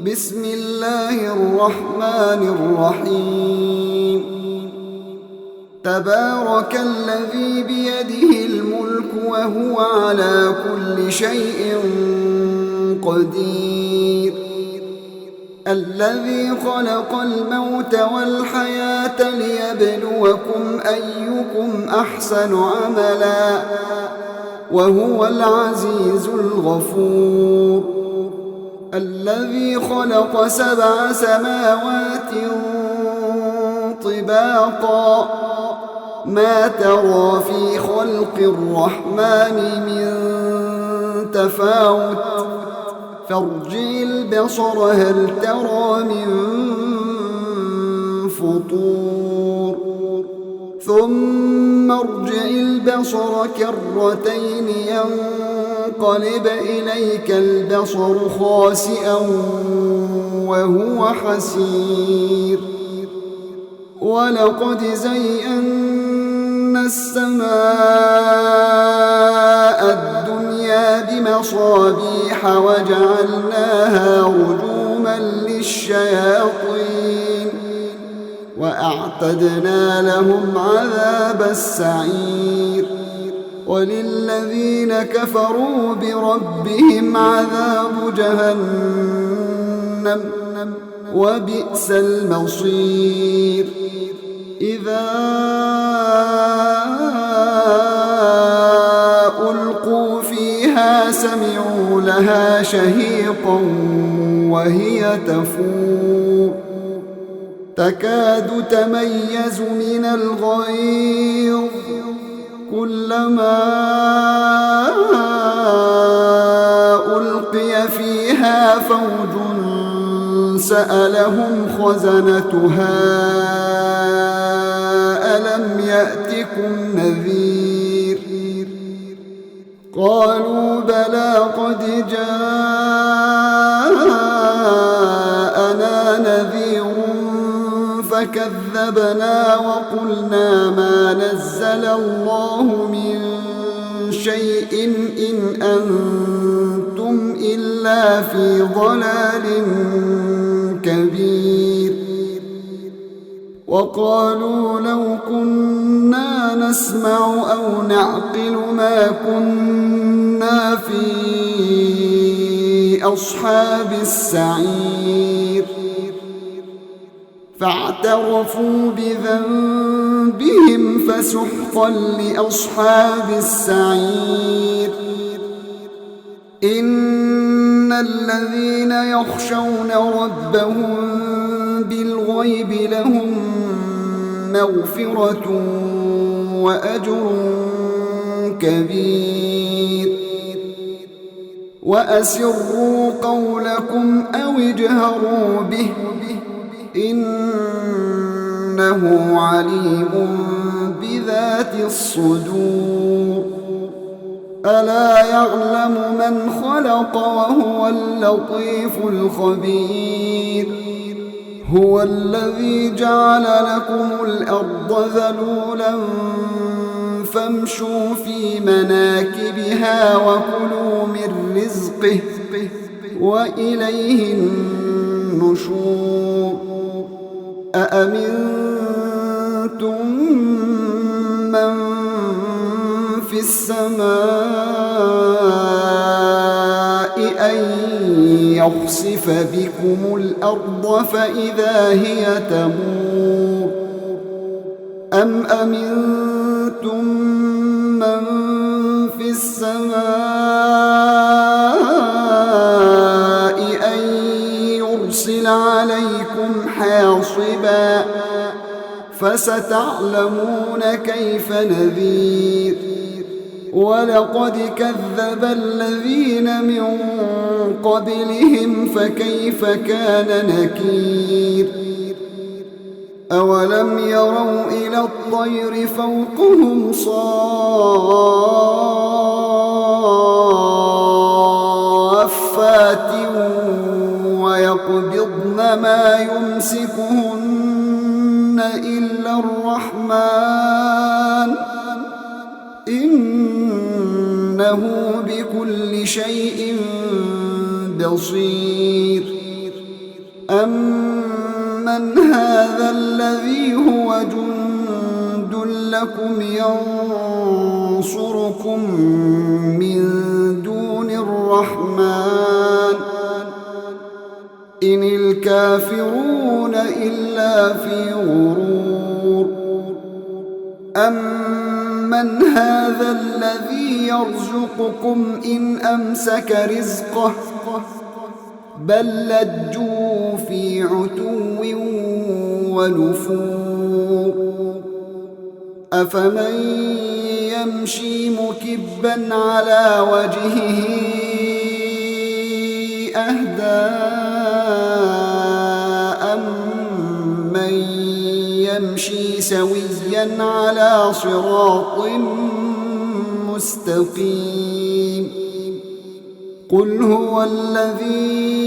بسم الله الرحمن الرحيم تبارك الذي بيده الملك وهو على كل شيء قدير الذي خلق الموت والحياة ليبلوكم أيكم أحسن عملا وهو العزيز الغفور الذي خلق 7 سماوات طباقا ما ترى في خلق الرحمن من تفاوت فارجع البصر هل ترى من فطور ثم ارجع البصر كرتين ينقلب إليك البصر خاسئا وهو حسير ولقد زينا السماء الدنيا بمصابيح وجعلناها رجوما للشياطين وأعتدنا لهم عذاب السعير وللذين كفروا بربهم عذاب جهنم وبئس المصير إذا ألقوا فيها سمعوا لها شهيقا وهي تفور تكاد تميز من الغيظ كلما ألقي فيها فوج سألهم خزنتها ألم يأتكم نذير قالوا بلى قد جاءنا نذير فكذبنا وقلنا ما نزل الله من شيء إن أنتم إلا في ضلال كبير وقالوا لو كنا نسمع أو نعقل ما كنا في أصحاب السعير فاعترفوا بذنبهم فسحقا لأصحاب السعير إن الذين يخشون ربهم بالغيب لهم مغفرة وأجر كبير وأسروا قولكم أو اجهروا به إنه عليم بذات الصدور ألا يعلم من خلق وهو اللطيف الخبير هو الذي جعل لكم الأرض ذلولا فامشوا في مناكبها وكلوا من رزقه وإليه النشور أأمنتم من في السماء أن يخسف بكم الأرض فإذا هي تمور أم أمنتم من في السماء أن يرسل عليكم حاصبا فستعلمون كيف نذير ولقد كذب الذين من قبلهم فكيف كان نكير أولم يروا إلى الطير فوقهم صافات ويقبضن ما يمسكهن إلا الرحمن إنه بكل شيء بصير أَمَّنْ هَذَا الَّذِي هُوَ جُندٌ لَكُمْ يَنصُرُكُم مِّن دُونِ الرَّحْمَٰنِ إِنِ الْكَافِرُونَ إِلَّا فِي غُرُورٍ أَمَّنْ هَذَا الَّذِي يَرْزُقُكُمْ إِنْ أَمْسَكَ رِزْقَهُ بَل لَّجُّوا فِي عُتُوٍّ وَنُفُورٍ أَفَمَن يَمْشِي مُكِبًّا عَلَىٰ وَجْهِهِ أَهْدَىٰ أَمَّن يَمْشِي سَوِيًّا عَلَىٰ صِرَاطٍ مُّسْتَقِيمٍ قُلْ هُوَ الَّذِي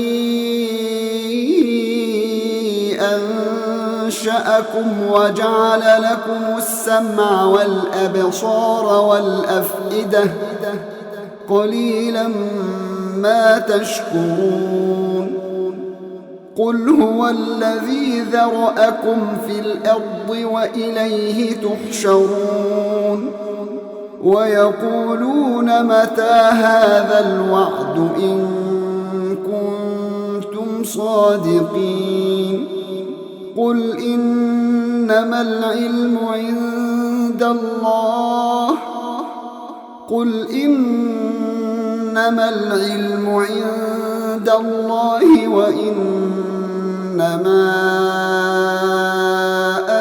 أَنشَأَكُمْ وَجَعَلَ لَكُمُ السَّمْعَ وَالْأَبْصَارَ وَالْأَفْئِدَةَ قَلِيلًا مَا تَشْكُرُونَ قُلْ هُوَ الَّذِي ذَرَأَكُمْ فِي الْأَرْضِ وَإِلَيْهِ تُحْشَرُونَ وَيَقُولُونَ مَتَىٰ هَٰذَا الْوَعْدُ إِن كُنتُمْ صَادِقِينَ قُلْ إِنَّمَا الْعِلْمُ عِندَ اللَّهِ وَإِنَّمَا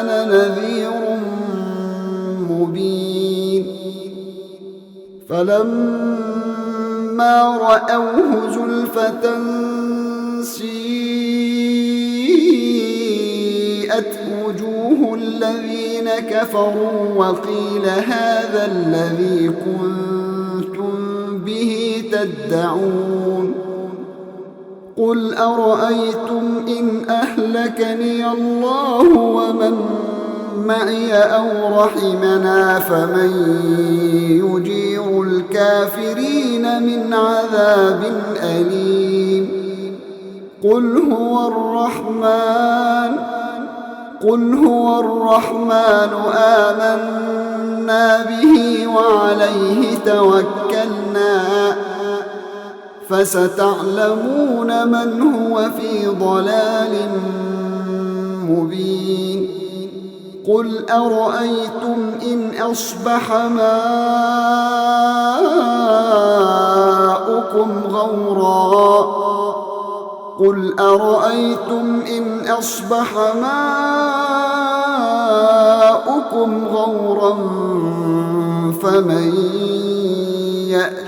أَنَا نَذِيرٌ مُّبِينٌ فَلَمَّا رَأَوْهُ زُلْفَةً سِيئَتْ وُجُوهُ الَّذِينَ كَفَرُوا وَقِيلَ هَٰذَا الَّذِي كُنتُم بِهِ تَدَّعُونَ قُلْ أَرَأَيْتُمْ إِنْ أَهْلَكَنِيَ اللَّهُ وَمَن مَّعِيَ أَوْ رَحِمَنَا فَمَن يُجِيرُ الْكَافِرِينَ مِنْ عَذَابٍ أَلِيمٍ قُلْ هُوَ الرَّحْمَٰنُ آمَنَّا بِهِ وَعَلَيْهِ تَوَكَّلْنَا فَسَتَعْلَمُونَ مَنْ هُوَ فِي ضَلَالٍ مُّبِينٍ قُلْ أَرَأَيْتُمْ إِنْ أَصْبَحَ مَاؤُكُمْ غَوْرًا فَمَن يَأْتِيكُم